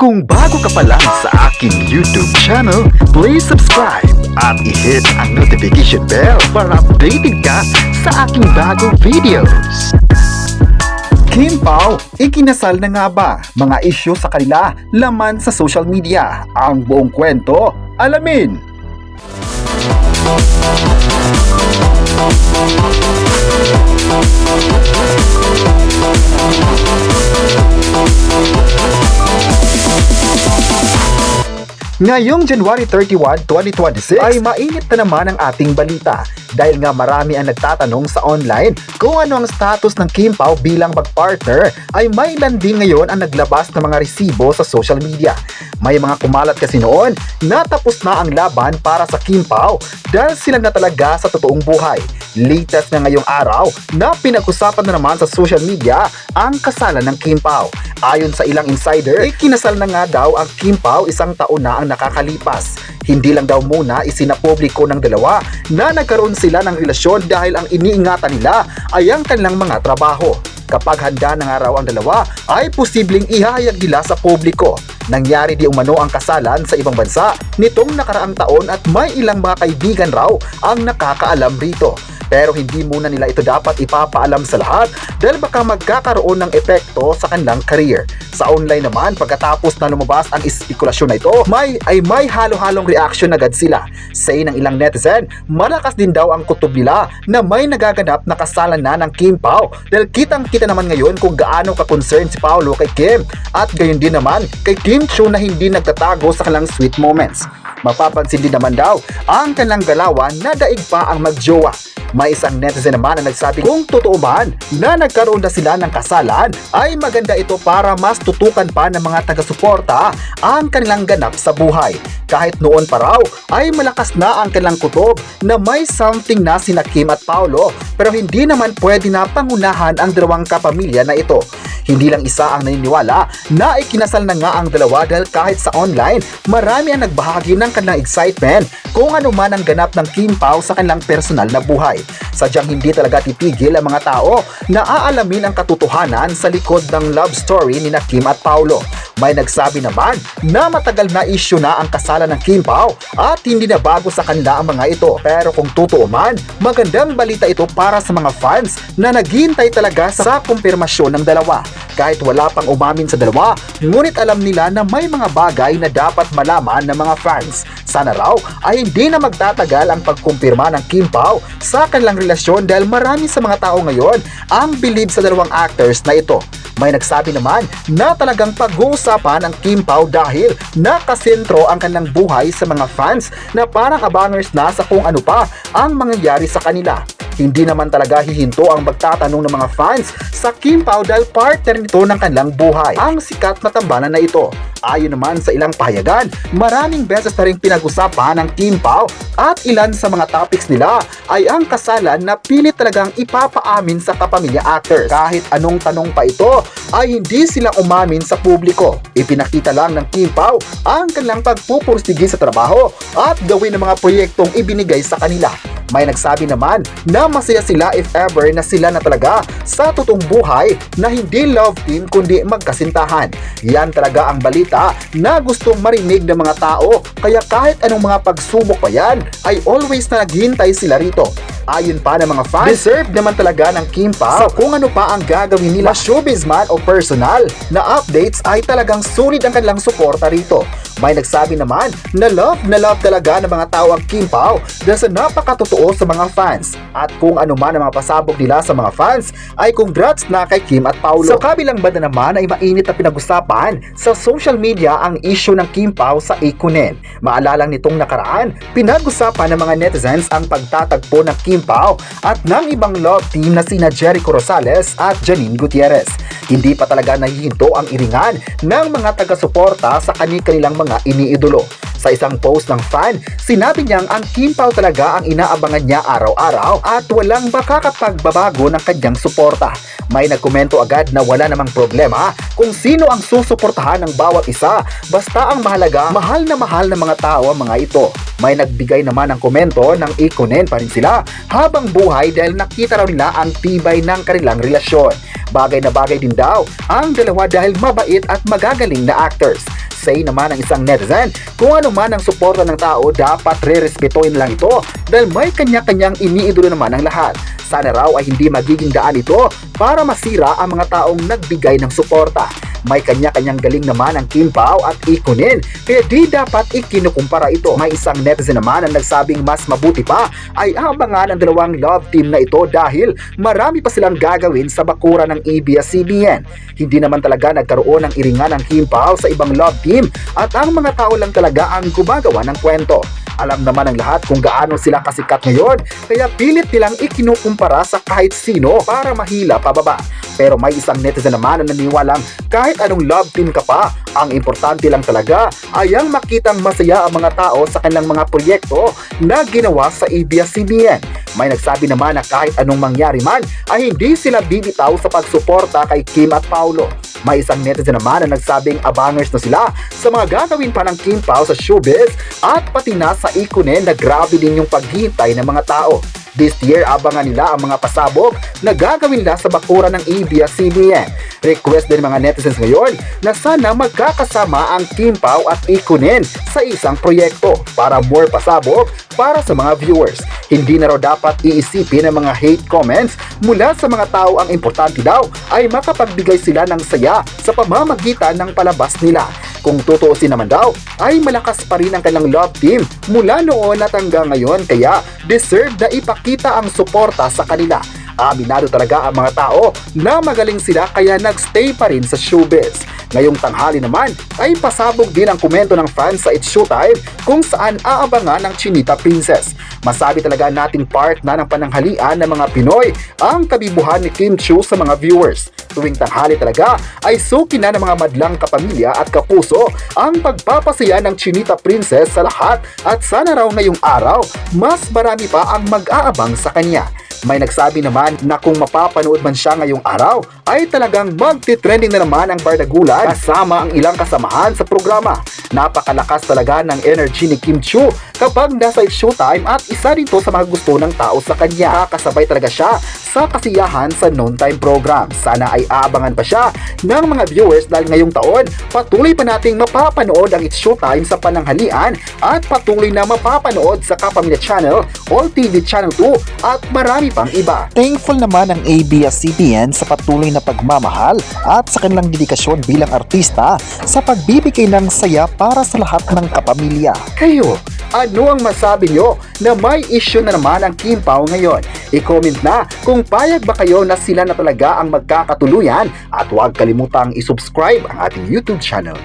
Kung bago ka pa lang sa aking YouTube channel, please subscribe at i-hit ang notification bell para updated ka sa aking bagong videos. Kim Pao, ikinasal na nga ba? Mga issue sa kanila, laman sa social media. Ang buong kwento, alamin! Ngayong January 31, 2026 ay mainit na naman ang ating balita dahil nga marami ang nagtatanong sa online kung ano ang status ng Kim Pao bilang mag-partner. Ay may ilan din ngayon ang naglabas ng mga resibo sa social media. May mga kumalat kasi noon na tapos na ang laban para sa Kim Pao dahil sila na talaga sa totoong buhay. Latest na ngayong araw na pinag-usapan na naman sa social media ang kasalan ng Kim Pao. Ayon sa ilang insider, ikinasal na nga daw ang Kim Pao isang taon na ang nakakalipas. Hindi lang daw muna isinapubliko ng dalawa na nagkaroon sila ng relasyon dahil ang iniingatan nila ay ang kanilang mga trabaho. Kapag handa na nga raw ang dalawa, ay posibleng ihayag nila sa publiko. Nangyari di umano ang kasalan sa ibang bansa nitong nakaraang taon at may ilang mga kaibigan raw ang nakakaalam rito. Pero hindi muna nila ito dapat ipapaalam sa lahat dahil baka magkakaroon ng epekto sa kanilang career. Sa online naman, pagkatapos na lumabas ang espekulasyon na ito, may halo-halong reaction agad sila. Say ng ilang netizen, malakas din daw ang kutob nila na may nagaganap na kasalan na ng Kim Pao dahil kitang-kita naman ngayon kung gaano ka-concern si Paolo kay Kim at gayon din naman kay Kim Chiu na hindi nagtatago sa kanilang sweet moments. Mapapansin din naman daw ang kanilang galawan na daig pa ang magjowa. May isang netizen naman na nagsabi kung totoo man na nagkaroon na sila ng kasalan ay maganda ito para mas tutukan pa ng mga taga-suporta ang kanilang ganap sa buhay. Kahit noon pa raw ay malakas na ang kanilang kutob na may something na sina Kim at Paolo pero hindi naman pwede na pangunahan ang dalawang kapamilya na ito. Hindi lang isa ang naniniwala na ikinasal na nga ang dalawa dahil kahit sa online, marami ang nagbahagi ng kanilang excitement kung ano man ang ganap ng Kim Pao sa kanilang personal na buhay. Sadyang hindi talaga titigil ang mga tao na aalamin ang katotohanan sa likod ng love story ni Kim at Paolo. May nagsabi naman na matagal na issue na ang kasalan ng Kim Pao at hindi na bago sa kanila ang mga ito. Pero kung totoo man, magandang balita ito para sa mga fans na naghihintay talaga sa kumpirmasyon ng dalawa. Kahit wala pang umamin sa dalawa, ngunit alam nila na may mga bagay na dapat malaman ng mga fans. Sana raw ay hindi na magtatagal ang pagkumpirma ng Kim Pao sa kanilang relasyon dahil marami sa mga tao ngayon ang believe sa dalawang actors na ito. May nagsabi naman na talagang pag-uusapan ang Kim Pao dahil nakasentro ang kanilang buhay sa mga fans na parang abangers na sa kung ano pa ang mangyayari sa kanila. Hindi naman talaga hihinto ang magtatanong ng mga fans sa Kim Pao dahil partner nito ng kanilang buhay, ang sikat na tambalan na ito. Ayon naman sa ilang pahayagan, maraming beses na rin pinag-usapan ng Kim Pao at ilan sa mga topics nila ay ang kasalan na pilit talagang ipapaamin sa kapamilya actors. Kahit anong tanong pa ito, ay hindi sila umamin sa publiko. Ipinakita lang ng Kim Pao ang kanilang pagpupursige sa trabaho at gawin ng mga proyektong ibinigay sa kanila. May nagsabi naman na masaya sila if ever na sila na talaga sa totoong buhay na hindi love team kundi magkasintahan. Yan talaga ang balita na gustong marinig ng mga tao kaya kahit anong mga pagsubok pa yan ay always na naghihintay sila rito. Ayon pa ng mga fans, deserve naman talaga ng Kim Pao kung ano pa ang gagawin nila showbiz man o personal na updates ay talagang sulit ang kanilang suporta rito. May nagsabi naman na love talaga ng mga tao ang Kim Pao dahil sa napakatotoo sa mga fans. At kung ano man ang mga pasabog nila sa mga fans ay congrats na kay Kim at Paolo. Sa kabilang banda naman ay mainit na pinag-usapan sa social media ang issue ng Kim Pao sa Ikunen. Maalalang nitong nakaraan, pinag-usapan ng mga netizens ang pagtatagpo ng Kim Pao at ng ibang love team na sina Jericho Rosales at Janine Gutierrez. Hindi pa talaga nahihinto ang iringan ng mga taga-suporta sa kanilang mga iniidolo. Sa isang post ng fan, sinabi niyang ang Kim Pao talaga ang inaabangan niya araw-araw at walang makakapagbabago ng kanyang suporta. May nagkomento agad na wala namang problema kung sino ang susuportahan ng bawat isa basta ang mahalaga, mahal na mga tao ang mga ito. May nagbigay naman ng komento ng ikunin pa rin sila habang buhay dahil nakita raw nila ang tibay ng kanilang relasyon. Bagay na bagay din daw ang dalawa dahil mabait at magagaling na actors. say naman ng isang netizen, kung ano man ang suporta ng tao, dapat re-respetuhin lang ito dahil may kanya-kanyang iniidolo naman ang lahat. Sana raw ay hindi magiging daan ito para masira ang mga taong nagbigay ng suporta. May kanya-kanyang galing naman ang Kim Pao at Ikonin, kaya di dapat ikinukumpara ito. May isang netizen naman ang nagsabing mas mabuti pa ay abangan ang dalawang love team na ito dahil marami pa silang gagawin sa bakuran ng ABS-CBN. Hindi naman talaga nagkaroon ng iringan ng Kim Pao sa ibang love team at ang mga tao lang talaga ang gumagawa ng kwento. Alam naman ng lahat kung gaano sila kasikat ngayon, kaya pilit nilang ikinukumpara sa kahit sino para mahila pababa. Pero may isang netizen naman na naniwalang kahit anong love team ka pa, ang importante lang talaga ay ang makitang masaya ang mga tao sa kanilang mga proyekto na ginawa sa ABS-CBN. May nagsabi naman na kahit anong mangyari man ay hindi sila bibitaw sa pagsuporta kay Kim at Paulo. May isang netizen naman na nagsabing abangers na sila sa mga gagawin pa ng Kim Pao sa showbiz at pati na sa Ikonin na grabe din yung paghihintay ng mga tao. This year, abangan nila ang mga pasabog na gagawin nila sa bakuran ng ABS-CBN. Request din mga netizens ngayon na sana magkakasama ang Kim Pao at Ikonin sa isang proyekto para more pasabog para sa mga viewers. Hindi na raw dapat iisipin ang mga hate comments mula sa mga tao. Ang importante daw ay makapagbigay sila ng saya sa pamamagitan ng palabas nila. Kung tutuusin naman daw, ay malakas pa rin ang kanilang love team mula noon at hanggang ngayon, kaya deserve na ipakita ang suporta sa kanila. Aminado talaga ang mga tao na magaling sila kaya nagstay pa rin sa showbiz. Ngayong tanghali naman ay pasabog din ang komento ng fans sa It's Showtime kung saan aabangan ng Chinita Princess. Masabi talaga nating part na ng pananghalian ng mga Pinoy ang kabibuhan ni Kim Chiu sa mga viewers. Tuwing tanghali talaga ay suki na ng mga madlang kapamilya at kapuso ang pagpapasaya ng Chinita Princess sa lahat at sana raw ngayong araw mas marami pa ang mag-aabang sa kanya. May nagsabi naman na kung mapapanood man siya ngayong araw ay talagang magti-trending na naman ang Bardagulan kasama ang ilang kasamahan sa programa. Napakalakas talaga ng energy ni Kim Chiu kapag nasa Showtime at isa rin to sa mga gusto ng tao sa kanya. Kakasabay talaga siya sa kasiyahan sa noontime program. Sana ay aabangan pa siya ng mga viewers dahil ngayong taon patuloy pa nating mapapanood ang It's Showtime sa pananghalian at patuloy na mapapanood sa Kapamilya Channel, All TV Channel 2 at marami pang iba. Thankful naman ang ABS-CBN sa patuloy na pagmamahal at sa kanilang dedikasyon bilang artista sa pagbibigay ng saya para sa lahat ng kapamilya. Kayo, ano ang masabi nyo na may issue na naman ang Kim Pao ngayon? I-comment na kung payag ba kayo na sila na talaga ang magkakatuluyan at huwag kalimutang isubscribe ang ating YouTube channel.